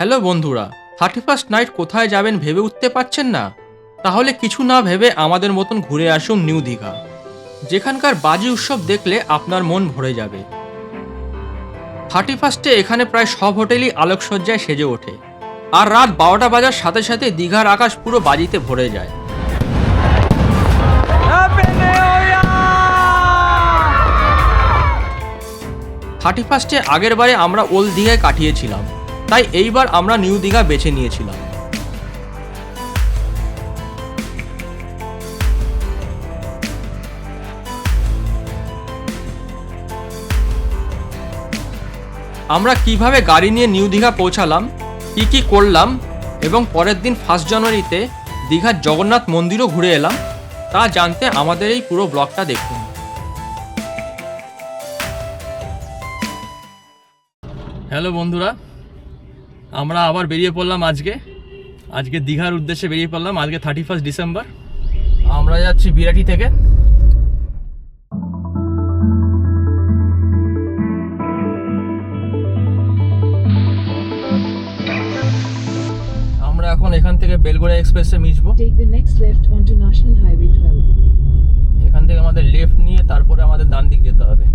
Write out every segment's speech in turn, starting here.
Hello বন্ধুরা, 31st night কোথায় যাবেন ভেবে উঠতে পারছেন না? তাহলে কিছু না ভেবে আমাদের মতন ঘুরে আসুন নিউ দীঘা, যেখানকার বাজি উৎসব দেখলে আপনার মন ভরে যাবে। 31স্টে এখানে প্রায় সব হোটেলই আলোকসজ্জায় সেজে ওঠে, আর রাত 12টা বাজার সাথে সাথে দীঘার আকাশ পুরো বাজিতে ভরে যায়। Happy New Year! 31স্টে আগের বারে আমরা ওল্ড দীঘায় কাটিয়েছিলাম, তাই এইবার আমরা নিউ দীঘা বেছে নিয়েছিলাম। আমরা কিভাবে গাড়ি নিয়ে নিউ দীঘা পৌঁছালাম, কি করলাম এবং পরের দিন 1 জানুয়ারিতে দীঘার জগন্নাথ মন্দিরও ঘুরে এলাম, তা জানতে আমাদের এই পুরো ব্লগটা দেখুন। হ্যালো বন্ধুরা, আমরা আবার বেরিয়ে পড়লাম আজকে দীঘার উদ্দেশ্যে বেরিয়ে পড়লাম। আজকে 31 ডিসেম্বর, আমরা যাচ্ছি বিরাটি থেকে। আমরা এখন এখান থেকে বেলগোড়া এক্সপ্রেসে মিশবো। Take the next left onto National Highway 12. এখান থেকে আমাদের লেফট নিয়ে তারপরে আমাদের ডান দিক যেতে হবে।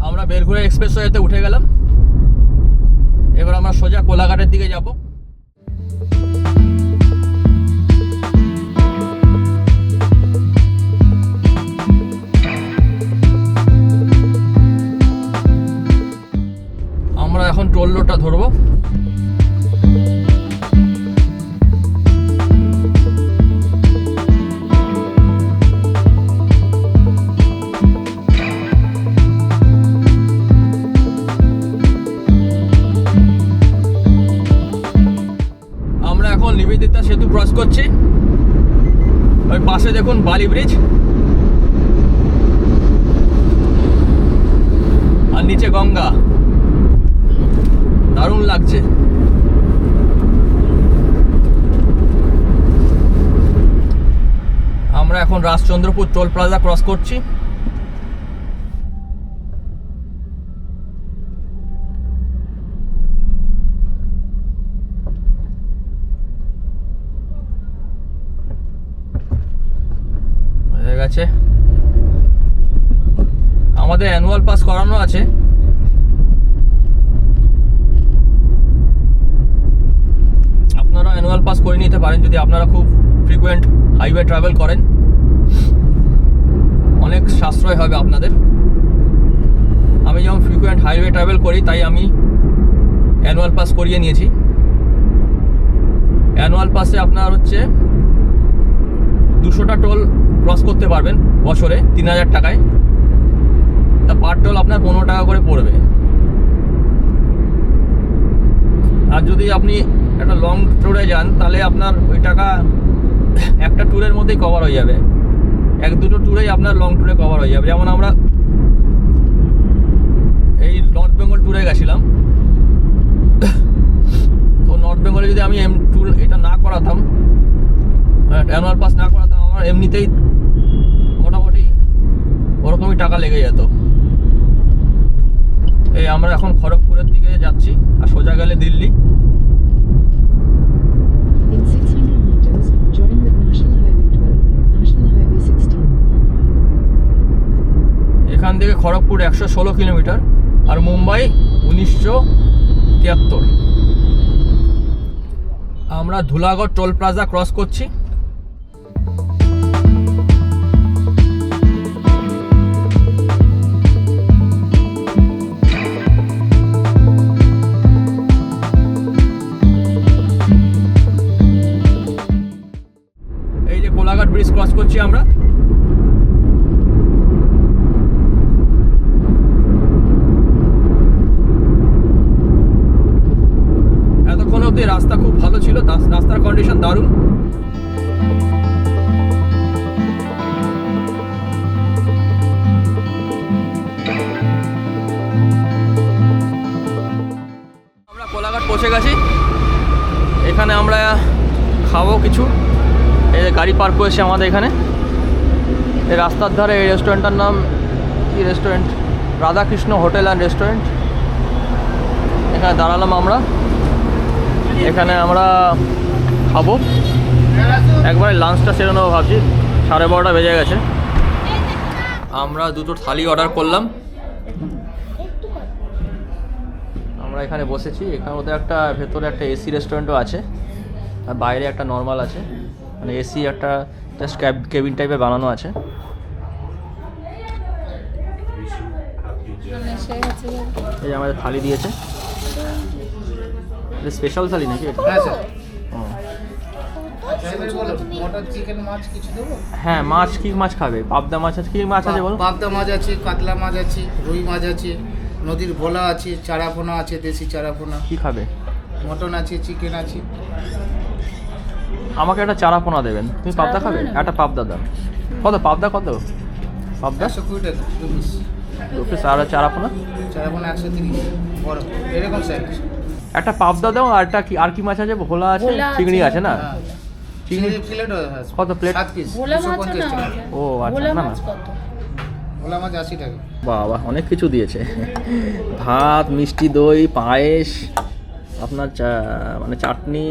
আমরা বেলঘড়া এক্সপ্রেসওয়েতে উঠে গেলাম, এবার আমরা সোজা কোলাঘাটের দিকে যাব। আমরা এখন টোল রোডটা ধরবো। আমরা এখন নিবেদিতা সেতু ক্রস করছি। ওই পাশে দেখুন বালি ব্রিজ, আর নিচে গঙ্গা, দারুণ লাগছে। আমরা এখন রাজচন্দ্রপুর টোল প্লাজা ক্রস করছি। হয়ে গেছে, আমাদের অ্যানুয়াল পাস করানো আছে। আপনারা অ্যানুয়াল পাস করে নিতে পারেন যদি আপনারা খুব ফ্রিকোয়েন্ট হাইওয়ে ট্রাভেল করেন, অনেক সাশ্রয় হবে আপনাদের। আমি যেমন ফ্রিকোয়েন্ট হাইওয়ে ট্রাভেল করি, তাই আমি অ্যানুয়াল পাস করিয়ে নিয়েছি। অ্যানুয়াল পাসে আপনার হচ্ছে 200টা টোল ক্রস করতে পারবেন বছরে 3000 টাকায়। তা পার টোল আপনার 15 টাকা করে পড়বে। আর যদি আপনি একটা লং ট্যুরে যান, তাহলে আপনার ওই টাকা একটা ট্যুরের মধ্যেই কভার হয়ে যাবে। 1-2টো ট্যুরেই আপনার লং ট্যুরে কভার হয়ে যাবে। যেমন আমরা এই নর্থ বেঙ্গল ট্যুরে গেছিলাম, তো নর্থ বেঙ্গলে যদি আমি ট্যুর এটা না করাতাম, অ্যানুয়াল পাস না করাতাম, আমার এমনিতেই মোটামুটি ওরকমই টাকা লেগে যেত। এই আমরা এখন খড়গপুরের দিকে যাচ্ছি, আর সোজা গেলে Delhi. In 600 meters, join with National Highway 12, National Highway 16. এখান থেকে খড়গপুর 116 কিলোমিটার, আর মুম্বাই 1973। আমরা ধুলাগড় টোল প্লাজা ক্রস করছি। এই যে কোলাঘাট ব্রিজ ক্রস করছি আমরা। এতক্ষণ অবধি রাস্তা খুব ভালো ছিল, রাস্তার কন্ডিশন দারুণ। বসে গেছি। এখানে আমরা খাবো কিছু। এই গাড়ি পার্ক করেছে আমাদের এখানে, এই রাস্তার ধারে। এই রেস্টুরেন্টটার নাম কি restaurant? Radhakrishna hotel and restaurant. এখানে দাঁড়ালাম আমরা। এখানে আমরা খাবো, একবারে লাঞ্চটা সেরে নেবো ভাবছি। 12:30 বেজে গেছে। আমরা দুটো থালি অর্ডার করলাম। আমরা এখানে বসেছি। এখানে ওদের একটা ভেতরে একটা এসি রেস্টুরেন্টও আছে, আর বাইরে একটা নর্মাল আছে। মানে এসি একটা জাস্ট কেবিন টাইপের বানানো আছে। এই যে আমাদের থালি দিয়েছে। এটা স্পেশাল থালি নাকি এটা? হ্যাঁ, মাছ কি মাছ খাবে? পাবদা মাছ আছে, কি মাছ আছে বলো? পাবদা মাছ আছে, কাতলা মাছ আছে, রুই মাছ আছে, নদীর ভোলা আছে, চারাপোনা আছে, দেশি চারাপোনা। কি খাবে? মটন আছে, চিকেন আছে। আমাকে একটা চারাপোনা দেবেন। তুমি পাবদা খাবে? একটা পাবদা দাও। কত পাবদা? কত পাবদা? 120 টাকা 2 পিস। 2 পিস। আর চারাপোনা? চারাপোনা 130 বড় এরকম সাইজ। একটা পাবদা দাও। আর একটা কি, আর কি মাছ আছে? ভোলা আছে, চিংড়ি আছে না? চিংড়ি প্লেট কত প্লেট? 7 পিস। ভোলা মাছ 250 টাকা। ও আচ্ছা। ভোলা না না, মাছ কত? ভোলা মাছ 80 টাকা। বাবা অনেক কিছু দিয়েছে। ভাত, মিষ্টি দই, পায়েস, আপনার মানে চাটনি,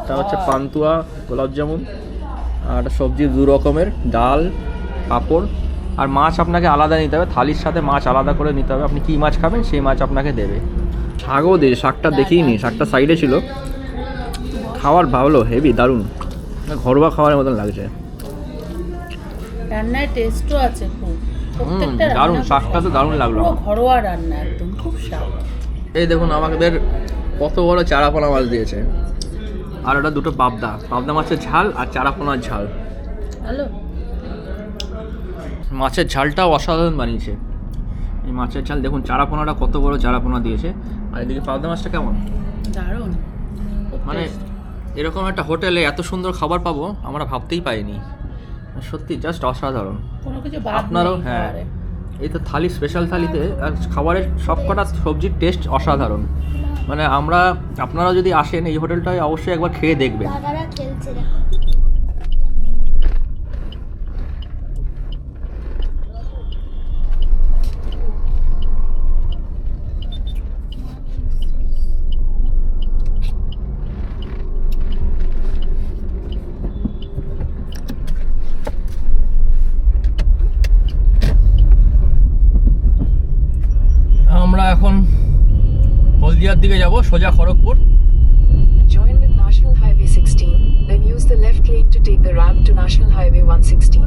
তা হচ্ছে পান্তুয়া, গোলাপ জামুন, আর সবজি 2 রকমের, ডাল, পাঁপড়। আর মাছ আপনাকে আলাদা নিতে হবে। থালির সাথে মাছ আলাদা করে নিতে হবে। আপনি কী মাছ খাবেন সেই মাছ আপনাকে দেবে। শাকও দিয়ে, শাকটা দেখিই নি, শাকটা সাইডে ছিল। খাওয়ার ভালো, হেভি, দারুণ, ঘরোয়া খাওয়ারের মতন লাগছে। রান্নার টেস্টও আছে খুব। প্রত্যেকটা দারুণ, রান্না শাকটা তো দারুণ লাগলো পুরো আমার। ঘরোয়া রান্না, একদম খুব স্বাদ। এই দেখুন আমাদের কত বড় চারাপোনা মাছ দিয়েছে। আর ওটা দুটো পাবদা, পাবদা মাছের ঝাল আর চারাপোনার ঝাল। হ্যালো, মাছের ঝালটাও অসাধারণ বানিয়েছে। এই মাছের ঝাল দেখুন, চারাপোনাটা কত বড় চারাপোনা দিয়েছে। আর এদিকে পাবদা মাছটা কেমন, দারুণ। মানে এরকম একটা হোটেলে এত সুন্দর খাবার পাবো আমরা ভাবতেই পাইনি। সত্যি জাস্ট অসাধারণ। কোনো কিছু বাদ আপনারও নেই হ্যাঁ, খাবারে। এই তো থালি স্পেশাল থালিতে আর খাবারের সবকটা সবজির টেস্ট অসাধারণ। মানে আপনারা যদি আসেন এই হোটেলটায় অবশ্যই একবার খেয়ে দেখবেন। দাদারা খেলছে না। আমরা এখন হলদিয়ার দিকে যাব, সোজা Kharagpur. Join with National Highway 16, then use the left lane to take the ramp to National Highway 116.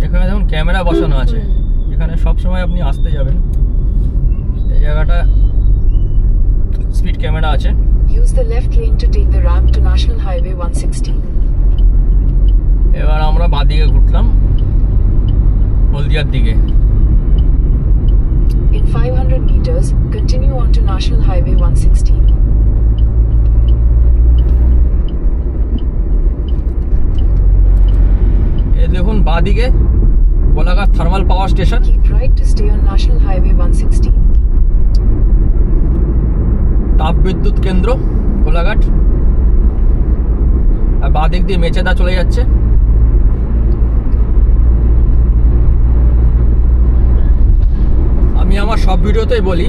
এখানে দেখুন ক্যামেরা বসানো আছে। এখানে সব সময় আপনি আসতে যাবেন। এই জায়গাটা স্পিড ক্যামেরা আছে। Use the left lane to take the ramp to National Highway 116. এবার আমরা বাঁদিকে ঘুরলাম হলদিয়ার দিকে। In 500 meters, continue on to National Highway 116. এই দেখুন বাঁদিকে Kolaghat thermal power station. Keep right to stay on National Highway 116. তাপবিদ্যুৎ কেন্দ্র কোলাঘাট। আর বাঁদিক দিয়ে মেচেদা চলে যাচ্ছে। আমি আমার সব ভিডিওতেই বলি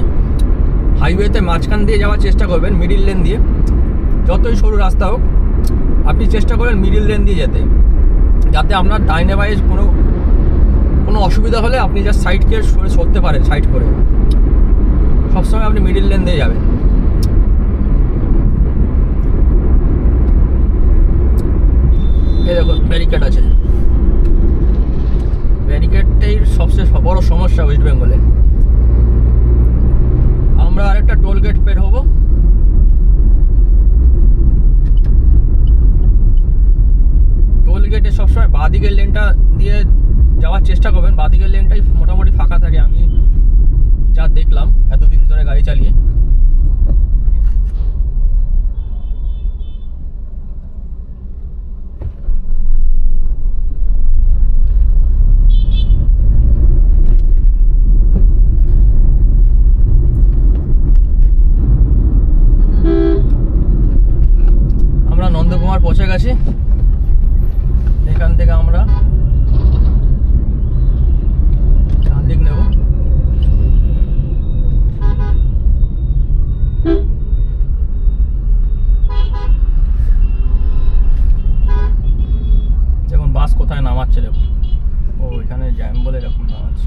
হাইওয়েতে মাঝখান দিয়ে যাওয়ার চেষ্টা করবেন, মিডিল লেন দিয়ে। যতই সরু রাস্তা হোক আপনি চেষ্টা করবেন মিডিল লেন দিয়ে যেতে, যাতে আপনার ডাইনে বাঁয়ে কোনো অসুবিধা হলে আপনি জাস্ট সাইড করে সরতে পারেন। সাইড করে সবসময় আপনি মিডিল লেন দিয়ে যাবেন। এই দেখুন ব্যারিকেড আছে। ব্যারিকেডটাই সবচেয়ে বড় সমস্যা ওয়েস্ট বেঙ্গলে। আমরা আরেকটা টোল গেট পের হব। টোল গেটে সবসময় বাঁদিকের লেনটা দিয়ে যাওয়ার চেষ্টা করবেন। বাঁদিকের লেনটাই মোটামুটি ফাঁকা থাকে, আমি যা দেখলাম এতদিন ধরে গাড়ি চালিয়ে। ও এখানে জ্যাম বলে এরকম নাম আছে।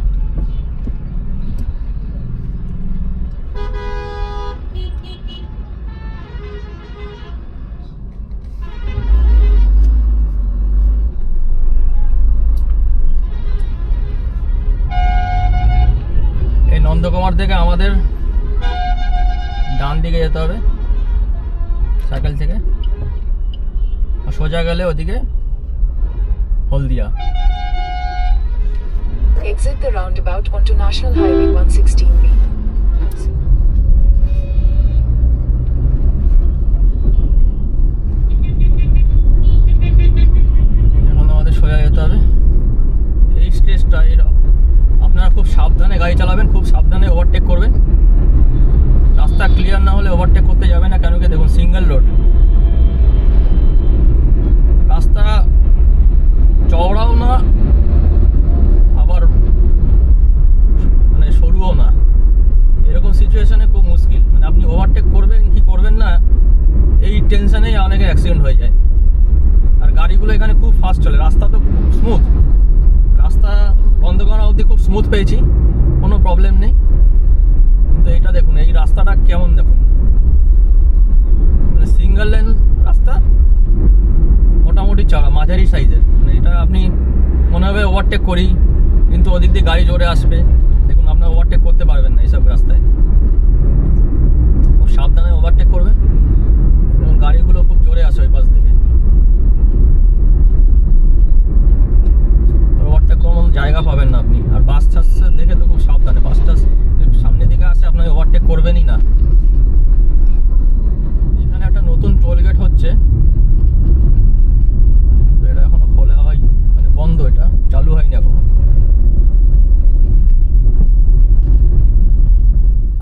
এই নন্দকুমার থেকে আমাদের ডান দিকে যেতে হবে সাইকেল থেকে, আর সোজা গেলে ওদিকে হলদিয়া। Exit the roundabout onto National Highway 116B. এখন আমাদের সোজা যেতে হবে। এই স্টেজটা আপনারা খুব সাবধানে গাড়ি চালাবেন, খুব সাবধানে ওভারটেক করবেন। রাস্তা ক্লিয়ার না হলে ওভারটেক করতে যাবে না, কেন কি দেখুন সিঙ্গেল রোড, রাস্তা চওড়াও না আবার মানে সরুও না, এরকম সিচুয়েশনে খুব মুশকিল। মানে আপনি ওভারটেক করবেন কি করবেন না এই টেনশনেই অনেকের অ্যাক্সিডেন্ট হয়ে যায়। আর গাড়িগুলো এখানে খুব ফাস্ট চলে, রাস্তা তো খুব স্মুথ, রাস্তা বন্ধ করা অবধি খুব স্মুথ পেয়েছি, কোনো প্রবলেম নেই। কিন্তু এটা দেখুন এই রাস্তাটা কেমন দেখুন, মানে সিঙ্গেল লেন রাস্তা, মোটামুটি চড়া মাঝারি সাইজের। মানে এটা আপনি মনে হবে ওভারটেক করি, কিন্তু ওদিক দিয়ে গাড়ি জোরে আসবে, দেখুন আপনার ওভারটেক করতে পারবেন না এইসব রাস্তায়। খুব সাবধানে ওভারটেক করবেন, এবং গাড়িগুলো খুব জোরে আসে ওই পাশ থেকে। ওভারটেক কোনো জায়গা পাবেন না আপনি। আর বাস টাস দেখে তো খুব সাবধানে, বাস টাস সামনের দিকে আসে আপনাকে ওভারটেক করবেনই না। এখানে একটা নতুন টোল গেট হচ্ছে, এটা এখনো খোলা হয় মানে বন্ধ, এটা চালু হয়নি এখনো।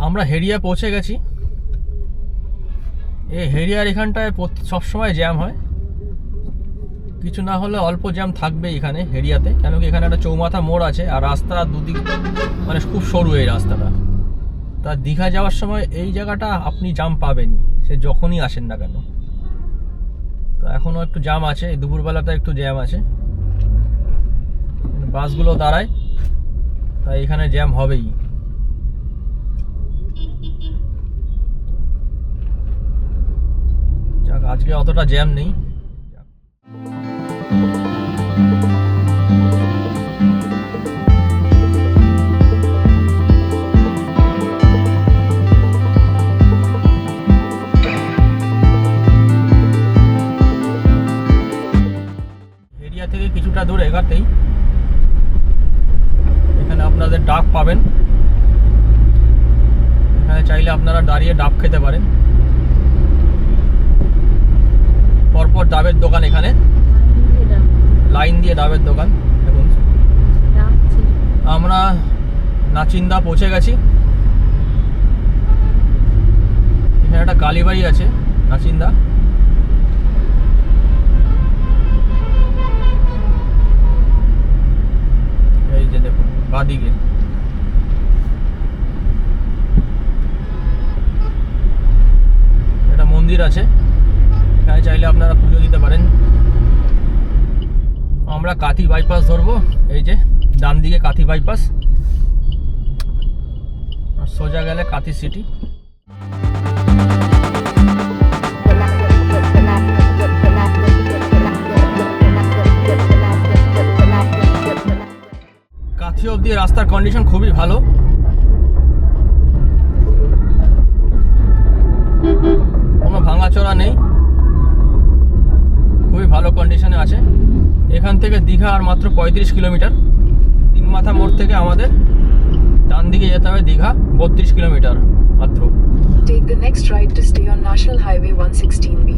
আমরা হেরিয়া পৌঁছে গেছি। এই হেরিয়ার এখানটায় সবসময় জ্যাম হয়, কিছু না হলে অল্প জ্যাম থাকবে এখানে হেরিয়াতে, কেন কি এখানে একটা চৌমাথা মোড় আছে, আর রাস্তা দুদিক মানে খুব সরু এই রাস্তাটা। তা দীঘা যাওয়ার সময় এই জায়গাটা আপনি জ্যাম পাবেনই, সে যখনই আসেন না কেন। তো এখনও একটু জ্যাম আছে, এই দুপুরবেলাতে একটু জ্যাম আছে, বাসগুলো দাঁড়ায়, তাই এখানে জ্যাম হবেই। যাক আজকে অতটা জ্যাম নেই। এরিয়া থেকে কিছুটা দূর এগাতেই এখানে আপনাদের ডাব পাবেন। এখানে চাইলে আপনারা দাঁড়িয়ে ডাব খেতে পারেন। পরপর ডাবের দোকান, এখানে লাইন দিয়ে ডাবের দোকান। দেখুন আমরা নাচিন্দা পৌঁছে গেছি। এখানে একটা কালীবাড়ি আছে নাচিন্দা। এই যে দেখুন বাদিকে একটা মন্দির আছে, এখানে চাইলে আপনারা পুজো দিতে পারেন। আমরা কাথি বাইপাস ধরবো, এই যে ডান দিকে কাথি বাইপাস, আর সোজা গেলে কাথি সিটি। কাথি অবধি রাস্তার কন্ডিশন খুবই ভালো, কোনো ভাঙাচোরা নেই, খুবই ভালো কন্ডিশনে আছে। এখান থেকে দীঘা আর মাত্র 35 কিলোমিটার। তিন মাথা মোড় থেকে আমাদের ডান দিকে যেতে হবে দীঘা, 32 কিলোমিটার মাত্র। Take the next right to stay on National Highway 116B.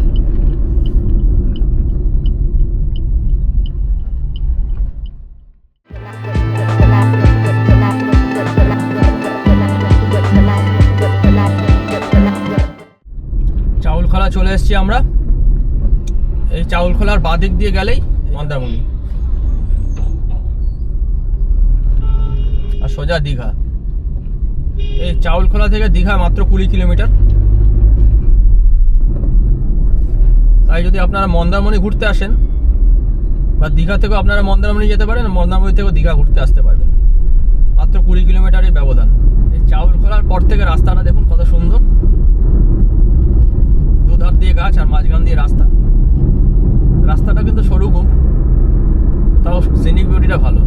Chaulkhola চলে এসেছি আমরা। এই চাউলখোলার বাদিক দিয়ে গেলেই মন্দারমণি, আর সোজা দীঘা। এই চাউলখোলা থেকে দীঘা মাত্র 20 কিলোমিটার। তাই যদি আপনারা মন্দারমণি ঘুরতে আসেন বা দীঘা থেকেও আপনারা মন্দারমণি যেতে পারেন, মন্দারমণি থেকেও দীঘা ঘুরতে আসতে পারবেন। মাত্র 20 কিলোমিটারের ব্যবধান। এই চাউল খোলার পর থেকে রাস্তাটা দেখুন কত সুন্দর, দুধার দিয়ে গাছ আর মাঝখান দিয়ে রাস্তা। রাস্তাটা কিন্তু সরু খুব, তাও সিনিক বিউটিটা ভালো।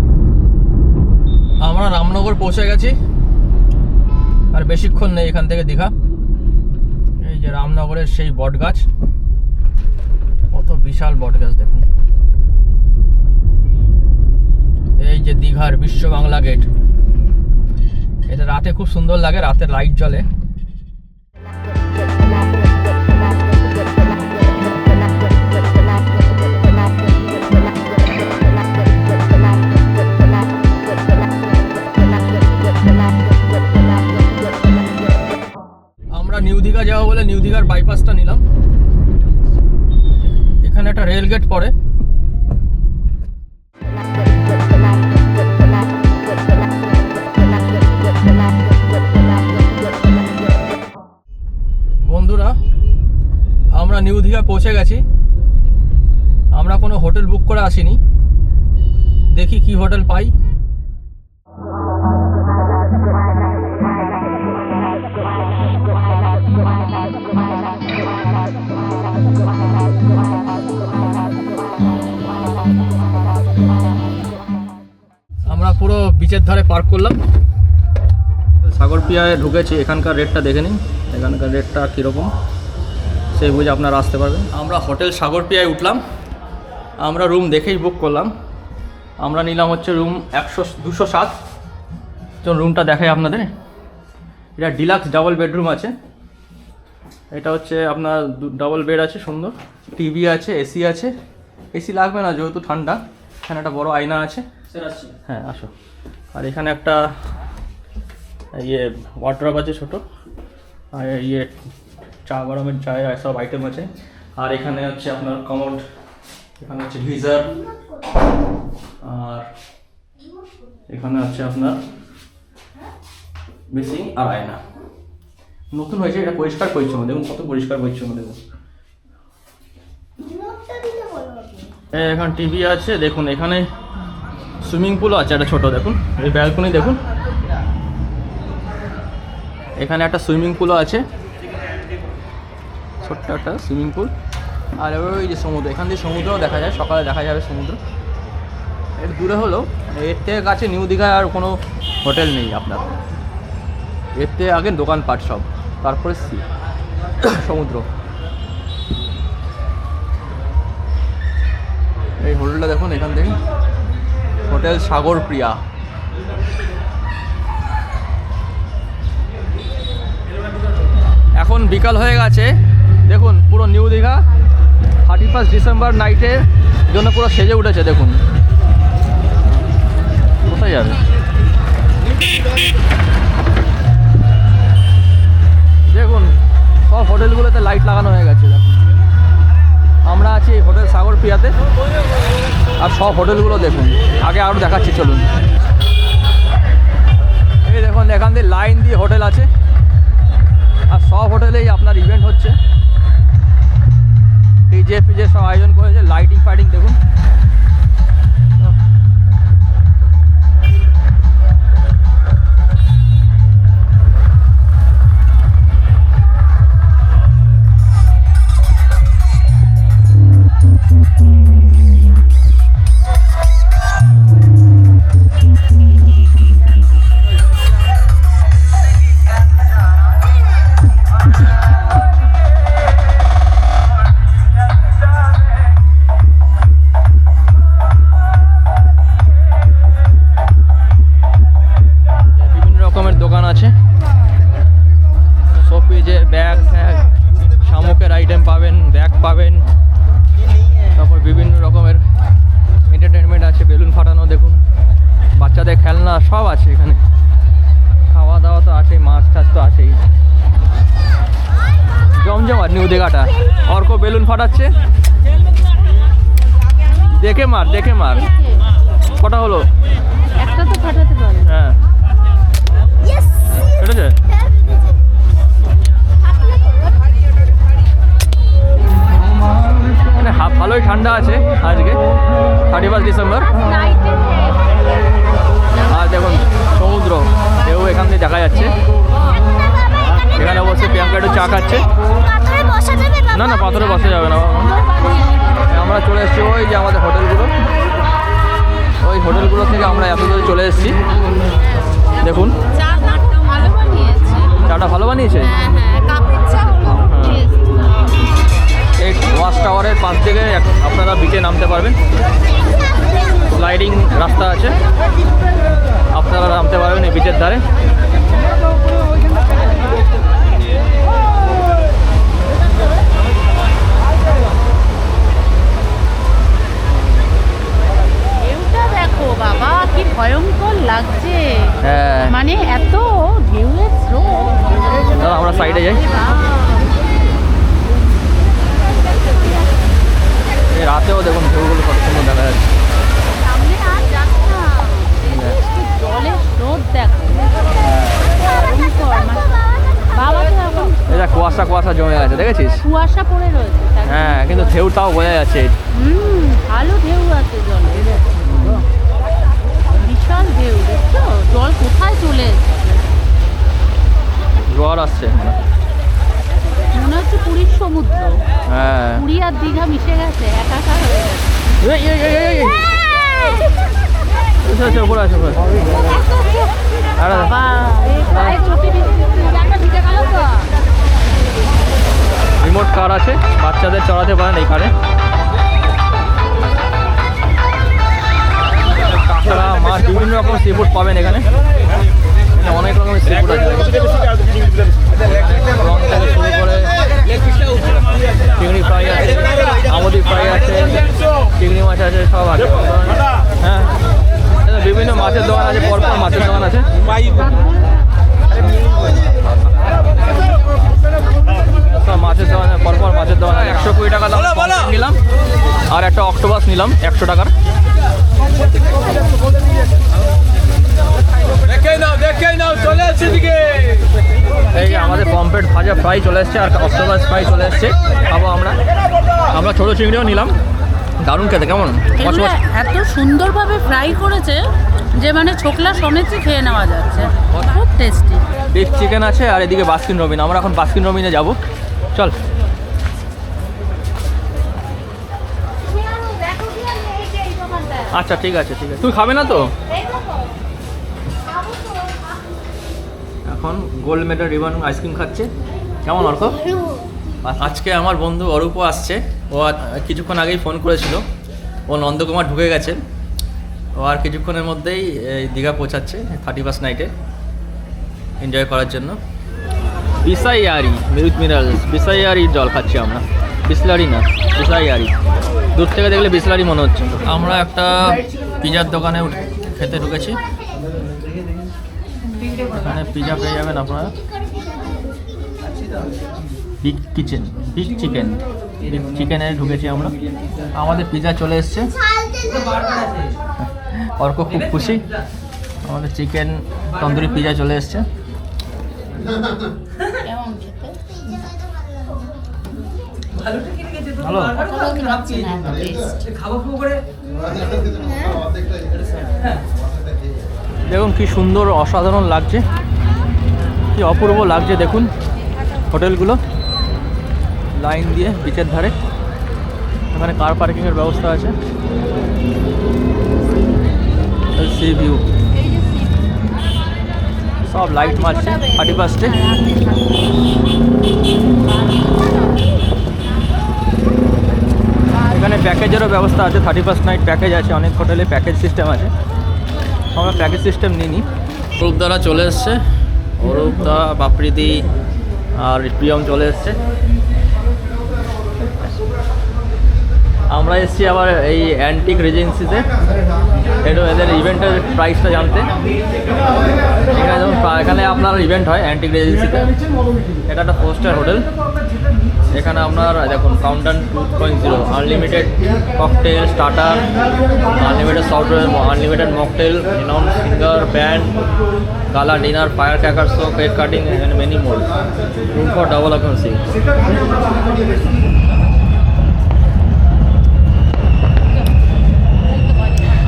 আমরা রামনগর পৌঁছে গেছি, আর বেশিক্ষণ নেই এখান থেকে দীঘা। এই যে রামনগরের সেই বট গাছ, কত বিশাল বট গাছ দেখুন। এই যে দীঘার বিশ্ব বাংলা গেট, এটা রাতে খুব সুন্দর লাগে, রাতের লাইট জ্বলে। আমরা নিউ দীঘা যাবো বলে নিউ দীঘার বাইপাসটা নিলাম। এখানে একটা রেল গেট পড়ে। বন্ধুরা, আমরা নিউ দীঘা পৌঁছে গেছি। আমরা কোনো হোটেল বুক করে আসিনি, দেখি কি হোটেল পাই। আমরা পুরো বিচের ধারে পার্ক করলাম। সাগরপিয়ায় ঢুকেছি, এখানকার রেটটা দেখে নিন, এখানকার রেটটা কীরকম সেই বুঝে আপনারা আসতে পারবেন। আমরা হোটেল সাগরপিয়ায় উঠলাম, আমরা রুম দেখেই বুক করলাম। আমরা নিলাম হচ্ছে রুম 207। চলুন রুমটা দেখাই আপনাদের। এটা ডিলাক্স ডাবল বেডরুম আছে। এটা হচ্ছে আপনার ডাবল বেড আছে, সুন্দর টিভি আছে, এসি আছে। এসি লাগবে না যেহেতু ঠান্ডা। এখানে একটা বড় আয়না আছে। হ্যাঁ আসো। আর এখানে একটা ওয়ার্ড্রপ আছে ছোটো, আর চা গরমের চায় সব আইটেম আছে। আর এখানে হচ্ছে আপনার কমোড, এখানে হচ্ছে গিজার, আর এখানে হচ্ছে আপনার বেসিং আর আয়না। নতুন হয়েছে, এটা পরিষ্কার পরিচ্ছন্ন, দেখুন কত পরিষ্কার পরিচ্ছন্ন দেখুন। এখানে টিভি আছে, দেখুন এখানে সুইমিং পুলও আছে একটা ছোটো, দেখুন এই ব্যালকনি দেখুন, এখানে একটা সুইমিং পুলও আছে, ছোট্ট একটা সুইমিং পুল। আর ওই যে সমুদ্র, এখান দিয়ে সমুদ্রও দেখা যায়, সকালে দেখা যাবে সমুদ্র। এর দূরে হলো, এর থেকে কাছে নিউ দীঘায় আর কোনো হোটেল নেই আপনার। এর থেকে আগে দোকানপাট সব, তারপরে সমুদ্র। এই হোটেলটা দেখুন, এখান থেকে হোটেল সাগরপ্রিয়া। এখন বিকাল হয়ে গেছে, দেখুন পুরো নিউ দীঘা 31 ডিসেম্বর নাইটের জন্য পুরো সেজে উঠেছে। দেখুন কোথায় যাবে, দেখুন সব হোটেলগুলোতে লাইট লাগানো হয়ে গেছে। দেখুন আমরা আছি হোটেল সাগরপ্রিয়াতে, আর সব হোটেলগুলো দেখুন। আগে আরও দেখাচ্ছি, চলুন। এই দেখুন এখান দিয়ে লাইন দিয়ে হোটেল আছে, আর সব হোটেলেই আপনার ইভেন্ট হচ্ছে, ডিজে ফিজে সব আয়োজন করেছে, লাইটিং ফাইটিং দেখুন। সব আছে এখানে, খাওয়া দাওয়া তো আছেই, মাছ টাছ তো আছেই। জমজমাট নিউ দীঘাটা। অর্ক বেলুন ফাটাচ্ছে, দেখে মার দেখে মার। কটা হলো? একটা তো ফাটাতে পারে। হ্যাঁ ফেটেছে। ভালোই ঠান্ডা আছে আজকে, 31 দেখা যাচ্ছে। এখানে বসে প্রিয়াঙ্কা একটু চা খাচ্ছে। না না, পাথরে বসা যাবে না। আমরা চলে এসেছি ওই যে আমাদের হোটেলগুলো, ওই হোটেলগুলো থেকে আমরা এত দূরে চলে এসেছি। দেখুন চাটা ভালো বানিয়েছে। এই ওয়াচ টাওয়ারের পাশ থেকে আপনারা বিচে নামতে পারবেন, স্লাইডিং রাস্তা আছে, আপনারা নামতে পারবেন এই বিচের ধারে। দেখো বাবা কি ভয়ঙ্কর লাগছে, হ্যাঁ, মানে এত ঢেউয়ের স্রোত। দাদা আমরা সাইডে যাই। এই রাতেও দেখুন ঢেউগুলো কত সুন্দর দেখা যাচ্ছে। সামনে আর যাচ্ছে না, জলের স্রোত দেখো ভয়ঙ্কর। বাবা তো এখন এটা কুয়াশা কুয়াশা জমে গেছে, দেখেছিস? কুয়াশা পড়ে রয়েছে। হ্যাঁ, কিন্তু ঢেউটাও বোঝা যাচ্ছে। ভালো ঢেউ আছে জলে, বিশাল ঢেউ। দেখছো জল কোথায় চলে এসেছে, জোয়ার আসছে। মনে হচ্ছে পুরীর সমুদ্র। হ্যাঁ, পুরী আর দীঘা মিশে গেছে, একাকার হয়ে গেছে। উপরে আছে, উপরে। বাবা এই গায়ে চোখে ভিজে গেল তো। রিমোট কার আছে, বাচ্চাদের চড়াতে পারেন এই কারে। কাঁকড়া, মাছ, বিভিন্ন রকম সি ফুড পাবেন এখানে। অনেক রকমের সি ফুড আছে। রং থেকে শুরু করে চিংড়ি ফ্রাই আছে, আমুদি ফ্রাই আছে, চিংড়ি মাছ আছে, সব আছে। হ্যাঁ, বিভিন্ন মাছের দোকান আছে, পরপর মাছের দোকান আছে। সব মাছের দোকান, পরপর মাছের দোকান। 120 টাকা দাম নিলাম, আর একটা অক্টোপাস নিলাম 100 টাকার। এই যে আমাদের পমফ্রেট ভাজা ফ্রাই চলে এসছে, আর অক্টোপাস ফ্রাই চলে এসছে। খাবো আমরা ছোটো চিংড়িও নিলাম। দারুণ খেতে, কেমন? এগুলো এত সুন্দরভাবে ফ্রাই করেছে যে মানে ছোকলা সমেতই খেয়ে নেওয়া যাচ্ছে, খুব টেস্টি। বিফ চিকেন আছে, আর এদিকে বাস্কিন রবিন। আমরা এখন বাস্কিন রবিনে যাবো, চল। আচ্ছা ঠিক আছে, ঠিক আছে। তুই খাবে না তো? এখন গোল্ড মেডেল রিবন আইসক্রিম খাচ্ছে। কেমন অর্ক? আজকে আমার বন্ধু অরূপ আসছে। ও কিছুক্ষণ আগেই ফোন করেছিল, ও নন্দকুমার ঢুকে গেছে। ও আর কিছুক্ষণের মধ্যেই দীঘা পৌঁছাচ্ছে 31st নাইটে এনজয় করার জন্য। বিসাইয়ারি উইথ মিনারেলস, বিসাইয়ারির জল খাচ্ছি আমরা, বিসলারি না, বিসাইয়ারি। দূর থেকে দেখলে বিসলারি মনে হচ্ছে। আমরা একটা পিজার দোকানে খেতে ঢুকেছি। এখানে পিজা পেয়ে যাবেন আপনারা। Big kitchen, big chicken, big চিকেনে ঢুকেছি আমরা। আমাদের পিজা চলে এসছে, অর্ক খুব খুশি। আমাদের চিকেন তন্দুরি পিজা চলে এসছে। ভালো, দেখুন কি সুন্দর, অসাধারণ লাগছে, কি অপূর্ব লাগছে। দেখুন হোটেলগুলো লাইন দিয়ে বিচের ধারে। এখানে কার পার্কিংয়ের ব্যবস্থা আছে। সি ভিউ, সব লাইট মারছে 31-এ। এখানে প্যাকেজেরও ব্যবস্থা আছে, 31st নাইট প্যাকেজ আছে। অনেক হোটেলে প্যাকেজ সিস্টেম আছে, আমরা প্যাকেজ সিস্টেম নিইনি। অরূপদারা চলে এসছে, অরূপদা, বাপরিদি আর প্রিয়ম চলে এসছে। আমরা এসেছি আবার এই অ্যান্টিক রেজেন্সিতে, এটা এদের ইভেন্টের প্রাইসটা জানতে। এখানে যেমন এখানে আপনার ইভেন্ট হয় অ্যান্টিক রেজেন্সিতে। এটা একটা 4-স্টার হোটেল। এখানে আপনার দেখুন counter 2.0, unlimited cocktail, starter, unlimited soft drink, unlimited mocktail, renowned singer, band, গালা dinner, fire cracker show, cake cutting and many more. Room for double occupancy.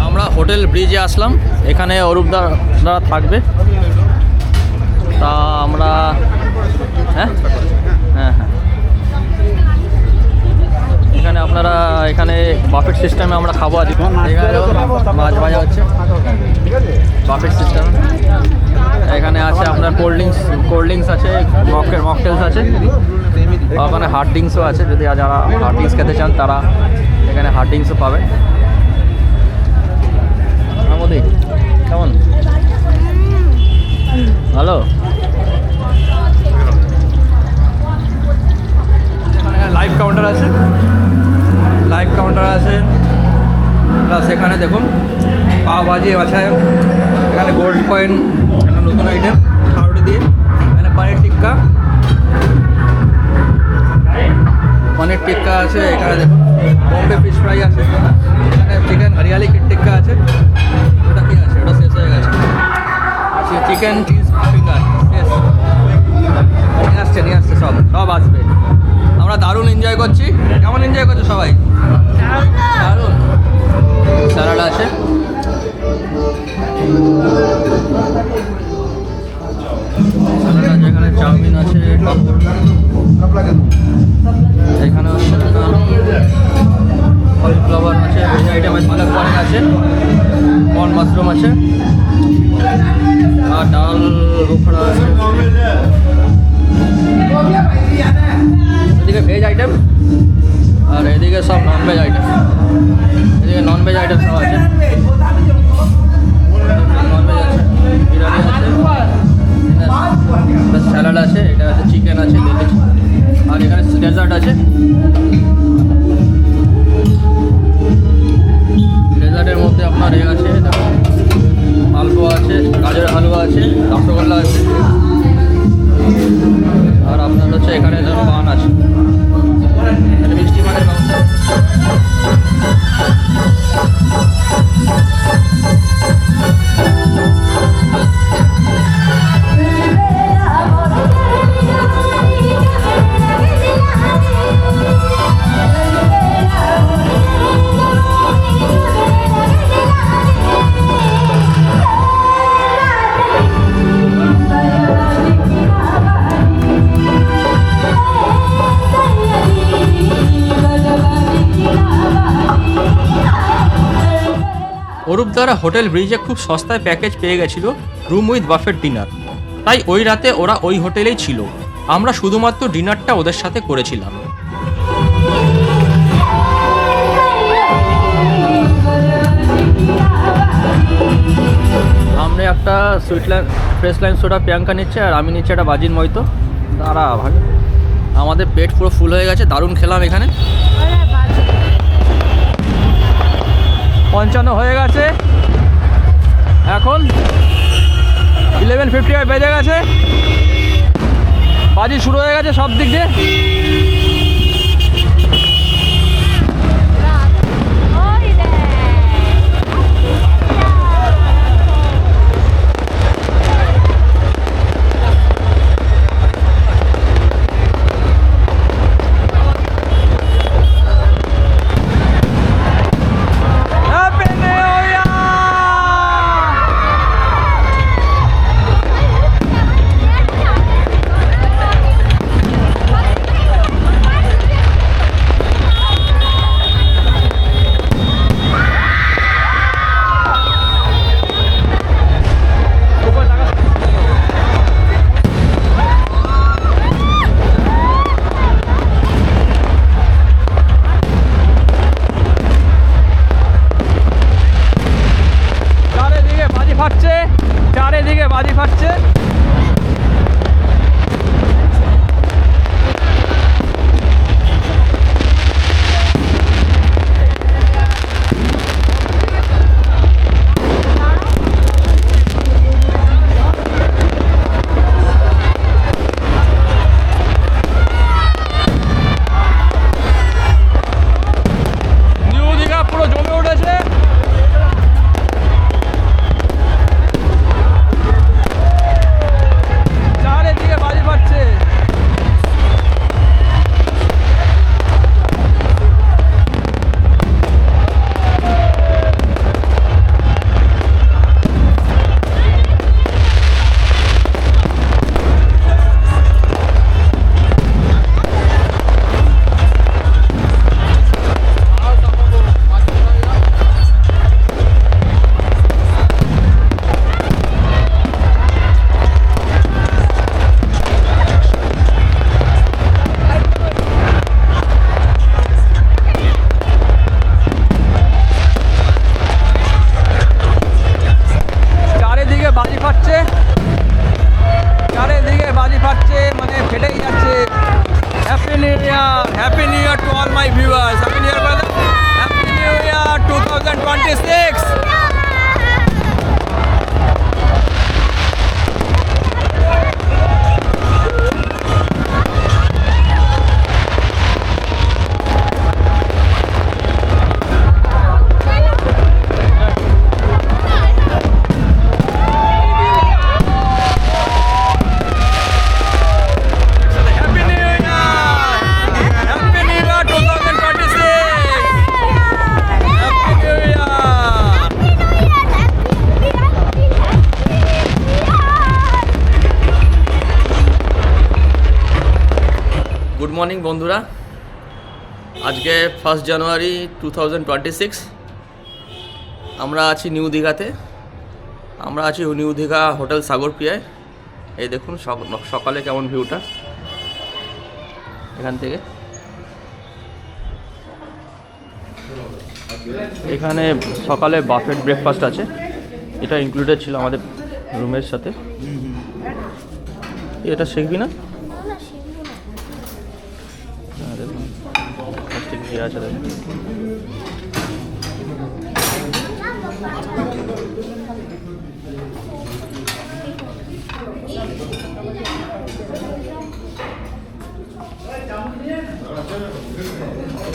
আমরা হোটেল ব্রিজে আসলাম। এখানে অরূপদারা থাকবে। তা আমরা হ্যাঁ হ্যাঁ হ্যাঁ এখানে আপনারা এখানে বাফেট সিস্টেমে আমরা খাবো আজ। এখানে দেখুন মাছ ভাজা হচ্ছে বাফেট সিস্টেম। এখানে আছে আপনার কোল্ড ড্রিঙ্কস আছে, মকটেলস আছে, ওখানে হার্ড ড্রিঙ্কসও আছে। যদি যারা হার্ড ড্রিঙ্কস খেতে চান তারা এখানে হার্ড ড্রিঙ্কসও পাবেন। আমাদের কেমন ভালো। এখানে লাইভ কাউন্টার আছে, প্লাস এখানে দেখুন পাও ভাজি আছে, এখানে গোল্ড কয়েন একটা নতুন আইটেম খাওয়াটি দিয়ে, এখানে পনির টিক্কা আছে, এখানে দেখুন বম্বে ফিশ ফ্রাই আছে, এখানে চিকেন হরিয়ালি টিক্কা আছে। ওটা কি আছে? ওটা শেষ হয়ে গেছে। চিকেন চিজ ফিঙ্গার শেষ, নিয়ে আসছে সব আসবে। আমরা দারুণ এনজয় করছি। কেমন এনজয় করছো সবাই? দারুণ। স্যালাড আছে, এখানে চাউমিন আছে, এখানে হচ্ছে কলিফ্লাওয়ার আছে, ভেজ আইটেম আছে, পালক পনির আছে, কর্ন মাশরুম আছে, আর ডাল বোখরা আছে। এদিকে ভেজ আইটেম আর এদিকে সব ননভেজ আইটেম। এদিকে ননভেজ আইটেম সব আছে, ননভেজ আছে, বিরিয়ানি আছে, স্যালাড আছে, এটা আছে চিকেন আছে, আর এখানে ডেজার্ট আছে। ডেজার্টের মধ্যে আপনার এ আছে, হালুয়া আছে, গাজরের হালুয়া আছে, রসগোল্লা আছে, আর আপনার হচ্ছে এখানে পান আছে, মিষ্টি পানের ব্যবস্থা। অরূপ দ্বারা হোটেল ব্রিজে খুব সস্তায় প্যাকেজ পেয়ে গেছিল রুম উইথ বাফেট ডিনার, তাই ওই রাতে ওরা ওই হোটেলেই ছিল। আমরা শুধুমাত্র ডিনারটা ওদের সাথে করেছিলাম। আমরা একটা ফ্রেশ লাইম সোডা প্রিয়াঙ্কা নিচ্ছে, আর আমি নিচ্ছি একটা বাজির মইতো। তারা ভালো, আমাদের পেট পুরো ফুল হয়ে গেছে। দারুণ খেলাম এখানে। 55 হয়ে গেছে, এখন 11:50 বেজে গেছে, বাজি শুরু হয়ে গেছে সব দিক দিয়ে। চারিদিকে বাজি ফাটছে। নিউ দীঘা পুরো জমে উঠেছে। মর্নিং বন্ধুরা, আজকে 1 জানুয়ারি 2026। আমরা আছি নিউ দীঘাতে। আমরা আছি নিউ দীঘা হোটেল সাগরপ্রিয়ায়। এই দেখুন সকালে কেমন ভিউটা এখান থেকে। এখানে সকালে বাফেট ব্রেকফাস্ট আছে, এটা ইনক্লুডেড ছিল আমাদের রুমের সাথে। এটা শিখবি না? হ্যাঁ দেখুন ঠিক আছে। দেখুন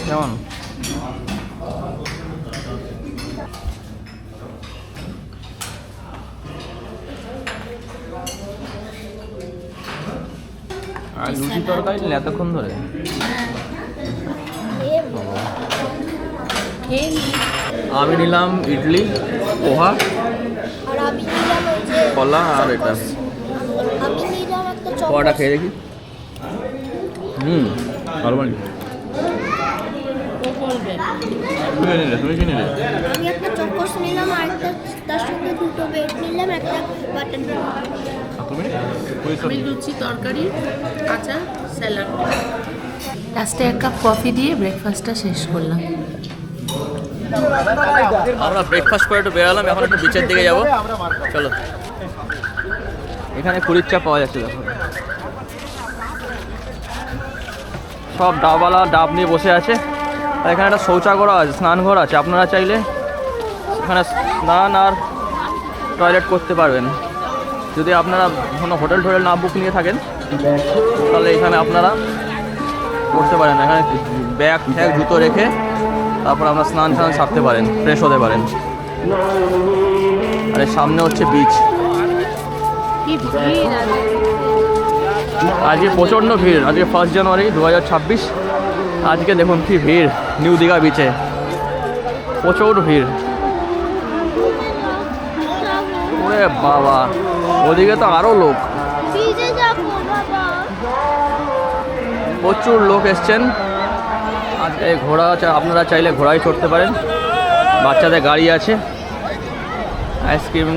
কেমন আর লুচি তরকারি নিলে এতক্ষণ ধরে? আমি নিলাম ইডলি, পোহা, কলা আর এটা। পোহাটা খেয়ে দেখি। ভালো মানে তুমি কি নিলে? আমি একটা চকোস নিলাম আর একটা তার সঙ্গে দুটো ব্রেড নিলাম, একটা বাটার নান। তুমি? আমি লুচি, তরকারি, আচার, স্যালাড। লাস্টে 1 কাপ কফি দিয়ে ব্রেকফাস্টটা শেষ করলাম। আমরা ব্রেকফাস্ট করে একটু বেরালাম, এখন একটু বিচের দিকে যাবো। চলো। এখানে কুড়ির চা পাওয়া যাচ্ছে, দেখো সব ডাবওয়ালা ডাব নিয়ে বসে আছে। আর এখানে একটা শৌচাগার আছে, স্নানঘর আছে। আপনারা চাইলে এখানে স্নান আর টয়লেট করতে পারবেন। যদি আপনারা কোনো হোটেল টোটেল না বুক নিয়ে থাকেন তাহলে এখানে আপনারা করতে পারেন। এখানে ব্যাগ ট্যাগ জুতো রেখে তারপর আমরা স্নান সারতে পারেন, ফ্রেশ হতে পারেন। আর এর সামনে হচ্ছে বিচ। আজকে প্রচণ্ড ভিড়। আজকে 1 জানুয়ারি 2026। আজকে দেখুন কি ভিড় নিউ দীঘা বিচে, প্রচুর ভিড়। ওরে বাবা, ওদিকে তো আরও লোক, প্রচুর লোক এসছেন। আজকে ঘোড়া আছে, আপনারা চাইলে ঘোড়ায় চড়তে পারেন। বাচ্চাদের গাড়ি আছে, আইসক্রিম,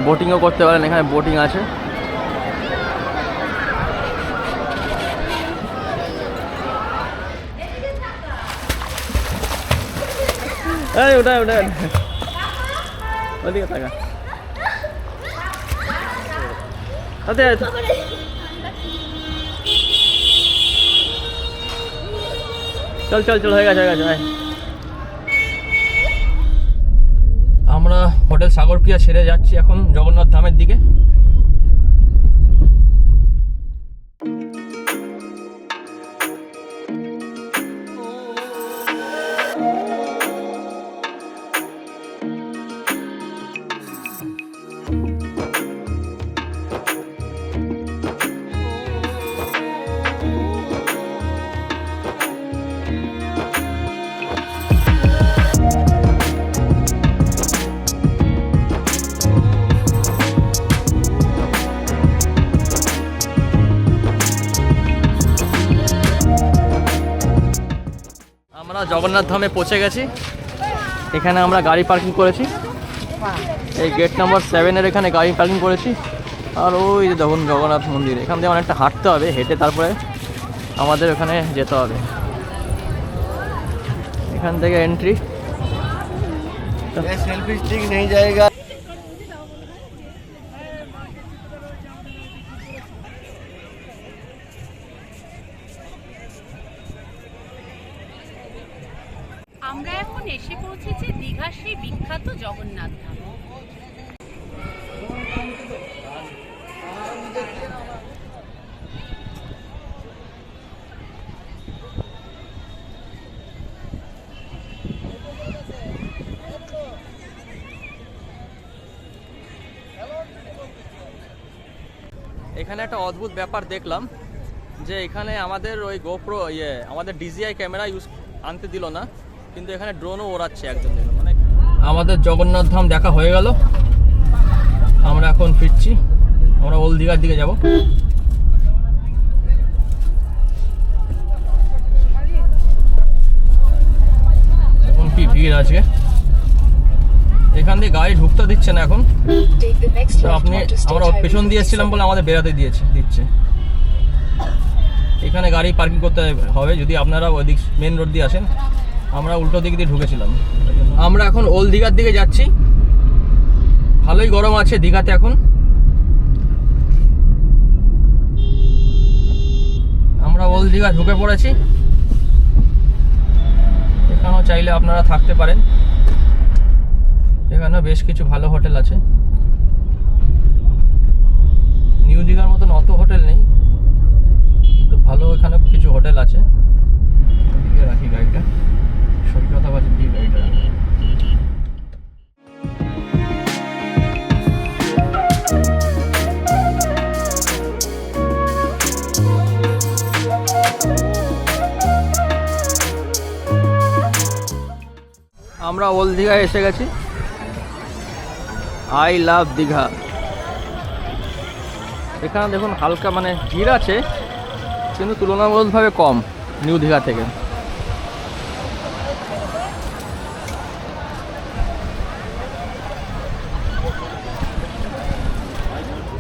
বোটিংও করতে পারেন। এখানে বোটিং আছে। ওটাই ওদিকে থাকা। চল হয়ে গেছে। আমরা হোটেল সাগরপ্রিয়া ছেড়ে যাচ্ছি এখন জগন্নাথ ধামের দিকে। আমরা জগন্নাথ ধামে পৌঁছে গেছি। এখানে আমরা গাড়ি পার্কিং করেছি, এই গেট নাম্বার 7-এর এখানে গাড়ি পার্কিং করেছি। আর ওই যে দেখুন জগন্নাথ মন্দির। এখান থেকে অনেকটা হাঁটতে হবে, হেঁটে তারপরে আমাদের ওখানে যেতে হবে। এখান থেকে এন্ট্রি। সেলফি স্টিক নেই জায়গা। আমরা এখন এসে পৌঁছেছি দীঘার সেই বিখ্যাত জগন্নাথ ধাম। এখানে একটা অদ্ভুত ব্যাপার দেখলাম যে এখানে আমাদের ওই গোপ্রো আমাদের DJI ক্যামেরা আনতে দিল না, কিন্তু এখানে ড্রোনও ওড়াচ্ছে একজন। মানে আমাদের জগন্নাথ ধাম দেখা হয়ে গেল। আমরা এখন ফিরছি, আমরা ওল্ড দীঘার দিকে যাব। ভিড় আজকে। এখান দিয়ে গাড়ি ঢুকতে দিচ্ছে না এখন। Take the next তো left আপনি onto State আমরা Highway পেছন দিয়ে এসেছিলাম 57. বলে আমাদের বেরাতে দিচ্ছে। এখানে গাড়ি পার্কিং করতে হবে যদি আপনারা ওই দিক মেন রোড দিয়ে আসেন। আমরা উল্টো দিক দিয়ে ঢুকেছিলাম। আমরা এখন ওল্ড দীঘার দিকে যাচ্ছি। ভালোই গরম আছে দীঘাতে এখন। আমরা ওল্ড দীঘা ঢুকে পড়েছি। এখানেও চাইলে আপনারা থাকতে পারেন। এখানেও বেশ কিছু ভালো হোটেল আছে। নিউ দীঘার মতন অত হোটেল নেই, তো ভালো এখানে কিছু হোটেল আছে। এদিকে রাখি গাড়িটা, সৈকতা বাজার দিয়ে গাড়িটা রাখি। আমরা ওল্ড দীঘায় এসে গেছি। I love Digha. এখানে দেখুন হালকা মানে ভিড় আছে, কিন্তু তুলনামূলকভাবে কম নিউ দীঘা থেকে।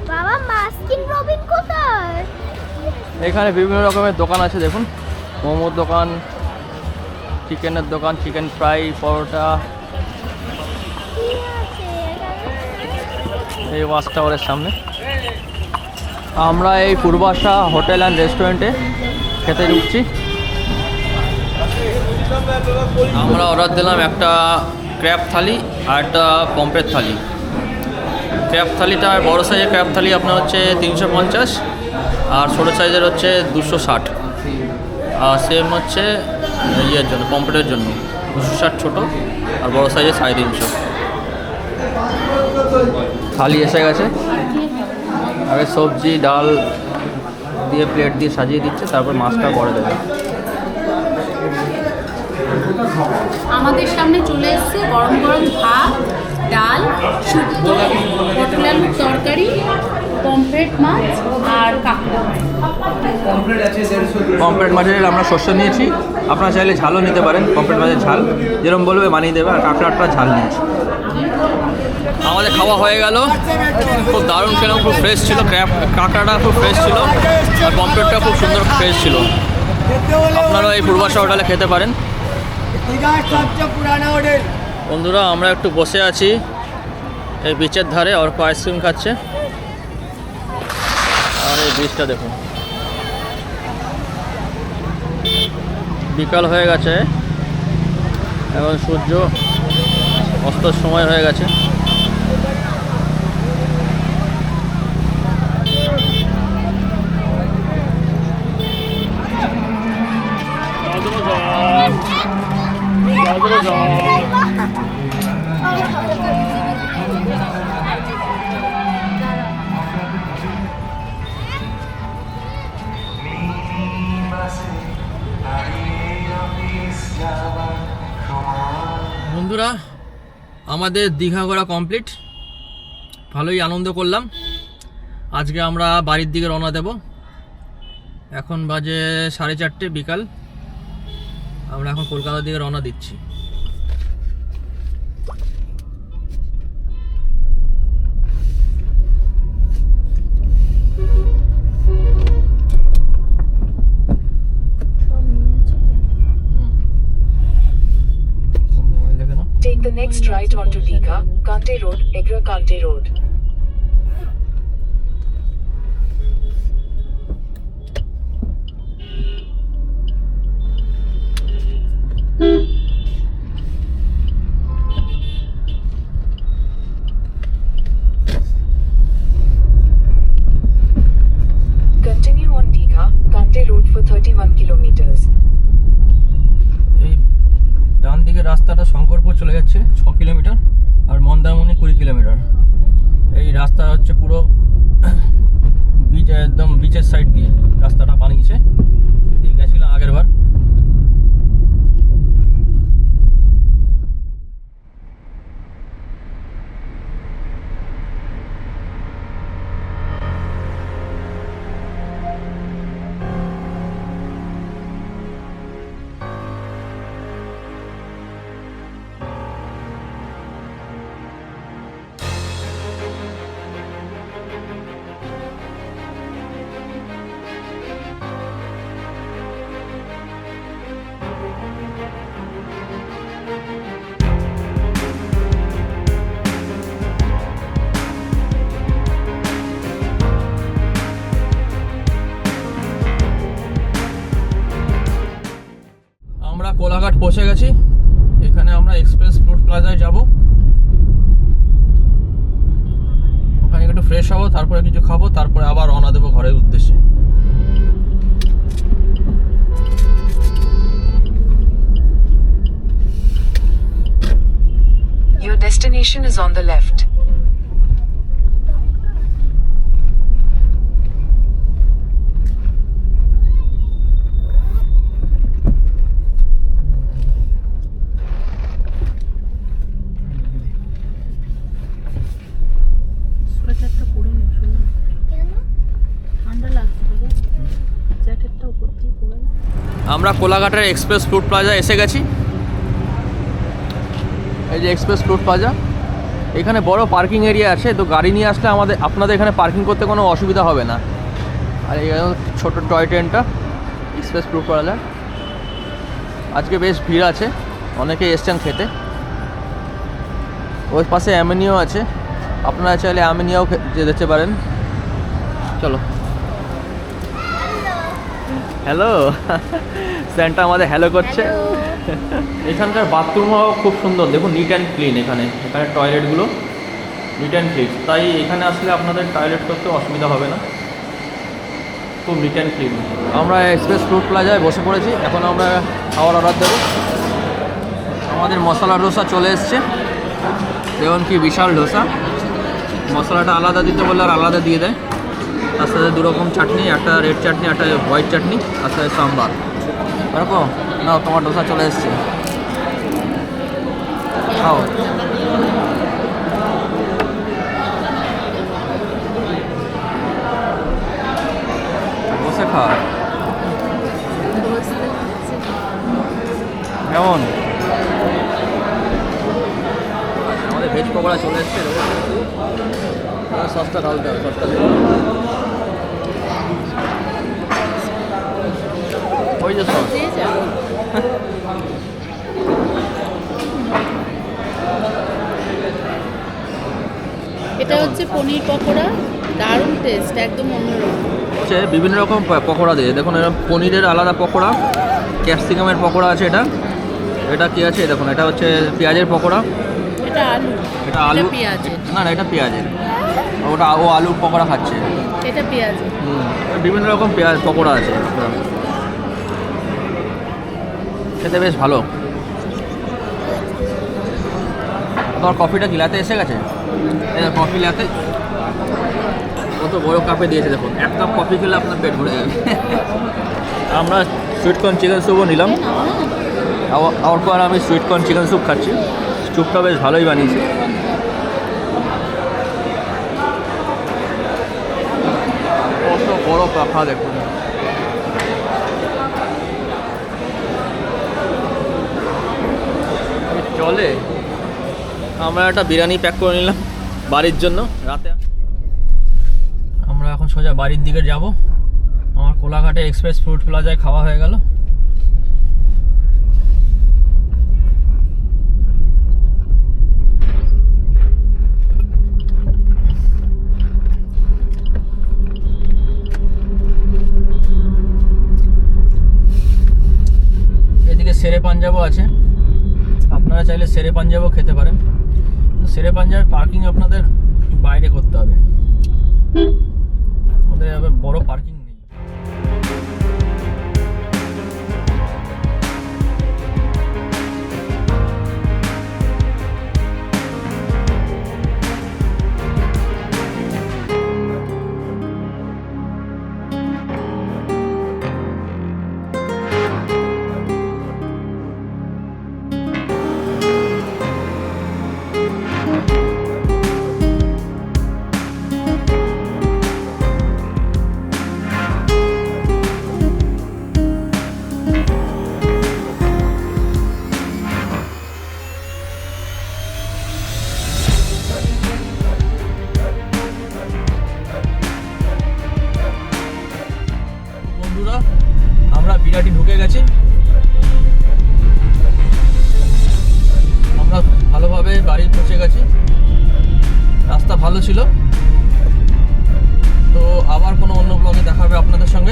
বাবা মাস্কিন রবিন কোথায়? এখানে বিভিন্ন রকমের দোকান আছে দেখুন, মোমোর দোকান, চিকেনের দোকান, চিকেন ফ্রাই, পরোটা। কি আছে এখানে? এই ওয়াচ টাওয়ারের সামনে। আমরা এই পূর্বাশা হোটেল অ্যান্ড রেস্টুরেন্টে খেতে ঢুকছি। আমরা অর্ডার দিলাম একটা ক্র্যাব থালি আর একটা পম্পের থালি। ক্র্যাব থালিটা বড়ো সাইজের ক্র্যাব থালি আপনার হচ্ছে 350, আর ছোটো সাইজের হচ্ছে 260। আর সেম হচ্ছে ইয়ের জন্য, পম্পেটের জন্য 260 ছোটো, আর বড়ো সাইজের 350। থালি এসে গেছে। আগে সবজি ডাল দিয়ে প্লেট দিয়ে সাজিয়ে দিচ্ছে, তারপর মাছটা পরে দেবে। আমাদের সামনে চলে এসেছে গরম গরম ভাত, ডাল, শুক্তো, পটল আলুর তরকারি, পমফ্রেট মাছ আর কাঁকড়া। পমফ্রেট মাছের আমরা শস্য নিয়েছি, আপনারা চাইলে ঝালও নিতে পারেন। পমফ্রেট মাছের ঝাল যেরকম বলবে বানিয়ে দেবে। আর কাঁকড়াটা ঝাল নিয়েছি। আমাদের খাওয়া হয়ে গেল, খুব দারুণ খেলাম, খুব ফ্রেশ ছিল। কাঁকড়াটা খুব ফ্রেশ ছিল, আর পমফ্রেটটা খুব সুন্দর ফ্রেশ ছিল। আপনারাও এই পূর্বাশা হোটেলে খেতে পারেন। বন্ধুরা আমরা একটু বসে আছি এই বিচের ধারে, অর্ক আইসক্রিম খাচ্ছে। আর এই বিচটা দেখুন, বিকাল হয়ে গেছে, এখন সূর্য অস্তর সময় হয়ে গেছে। বন্ধুরা আমাদের দীঘা ঘোরা কমপ্লিট, ভালোই আনন্দ করলাম। আজকে আমরা বাড়ির দিকে রওনা দেব। এখন বাজে 4:30 বিকাল। আমরা এখন কলকাতার দিকে রওনা দিচ্ছি। Take the next right onto Digha, Kante Road, Egra Kante Road. Continue on Digha, Kante Road for 31 kilometers. এই ডান দিকের রাস্তাটা শঙ্করপুর চলে যাচ্ছে 6 কিলোমিটার, আর মন্দারমণি 20 কিলোমিটার। এই রাস্তা হচ্ছে পুরো বিচ, একদম বিচের সাইড দিয়ে রাস্তাটা বানিয়েছে। দিয়ে গেছিলাম আগের বার। পড়েছি। এখানে আমরা এক্সপ্রেস ফ্রুট প্লাজায় যাব, ওখানে একটু ফ্রেশ হবো, তারপরে কিছু খাবো, তারপরে আবার রওনা দেবো ঘরের উদ্দেশ্যে। Your destination is on the left. সোয়েটারটা পরে নি, শোনো কেন? ঠান্ডা লাগছে তোকে, জ্যাকেটটা উপর দিয়ে পরে না। আমরা কোলাঘাটের এক্সপ্রেস ফ্রুট প্লাজা এসে গেছি। এই যে এক্সপ্রেস ফ্রুট প্লাজা, এখানে বড় পার্কিং এরিয়া আছে, তো গাড়ি নিয়ে আসলে আপনাদের এখানে পার্কিং করতে কোনো অসুবিধা হবে না। আর এই ছোটো টয় ট্রেনটা এক্সপ্রেস ফ্রুট প্লাজা, আজকে বেশ ভিড় আছে, অনেকে এসছেন খেতে। ওই পাশে অ্যামেনিও আছে, আপনারা চাইলে অ্যামেনিয়াও যেতে পারেন। চলো। হ্যালো, স্যান্টা আমাদের হ্যালো করছে। এখানকার বাথরুমও খুব সুন্দর, দেখুন নিট অ্যান্ড ক্লিন। এখানে টয়লেটগুলো নিট অ্যান্ড ক্লিন, তাই এখানে আসলে আপনাদের টয়লেট করতে অসুবিধা হবে না, খুব নিট অ্যান্ড ক্লিন। আমরা এক্সপ্রেস ফ্রুট প্লাজায় বসে পড়েছি, এখন আমরা খাওয়ার অর্ডার দেবো। আমাদের মশলা ডোসা চলে এসছে, দেখুন কি বিশাল ডোসা। মশলাটা আলাদা দিতে বললে আর আলাদা দিয়ে দেয়। তার সাথে দুরকম চাটনি, একটা রেড চাটনি, একটা হোয়াইট চাটনি, তার সাথে সাম্বার। এরকম না, তোমার ডোসা চলে এসছে, খাও। বসে খাও, কেমন? আমাদের ভেজ পকোড়া চলে এসছে, সস্তা খাওয়াতে হবে, সস্তা দেবে। ওই যে সস, এটা হচ্ছে পনির পকোড়া, দারুণ টেস্ট, একদম অন্যরকম। হচ্ছে বিভিন্ন রকম পকোড়া দিয়ে, দেখুন এরকম পনিরের আলাদা পকোড়া, ক্যাপসিকামের পকোড়া আছে। এটা কি আছে দেখুন, এটা হচ্ছে পেঁয়াজের পকোড়া, এটা আলু, এটা আলু, পেঁয়াজের, না না এটা পেঁয়াজের, ও আলু পকোড়া খাচ্ছে। এটা পেঁয়াজের। বিভিন্ন রকম পেঁয়াজ পকোড়া আছে, খেতে বেশ ভালো। তোমার কফিটা কি লাতে এসে গেছে? কফি লাতে কত বড় কাপে দিয়েছে দেখুন, এক কাপ কফি খেলে আপনার পেট ভরে যাবে। আমরা সুইট কর্ন চিকেন স্যুপও নিলাম, আর আমি সুইট কর্ন চিকেন স্যুপ খাচ্ছি। স্যুপটা বেশ ভালোই বানিয়েছে। কত বড় কাপা দেখুন, চলে। আমরা একটা বিরিয়ানি প্যাক করে নিলাম বাড়ির জন্য রাতে। আমরা এখন সোজা বাড়ির দিকে যাব। আমার কোলাঘাটে এক্সপ্রেস ফ্রুট প্লাজায় খাওয়া হয়ে গেল। এদিকে সেরে পাঞ্জাবও আছে, আপনারা চাইলে সেরে পাঞ্জাবও খেতে পারেন। সেরে পাঞ্জাবের পার্কিং আপনাদের বাইরে করতে হবে, ওদের আবার বড় পার্কিং নেই। আমরা বিরাটি ঢুকে গেছি। আমরা ভালোভাবে বাড়ি পৌঁছে গেছি, রাস্তা ভালো ছিল। তো আবার কোনো অন্য ব্লগে দেখা হবে আপনাদের সঙ্গে।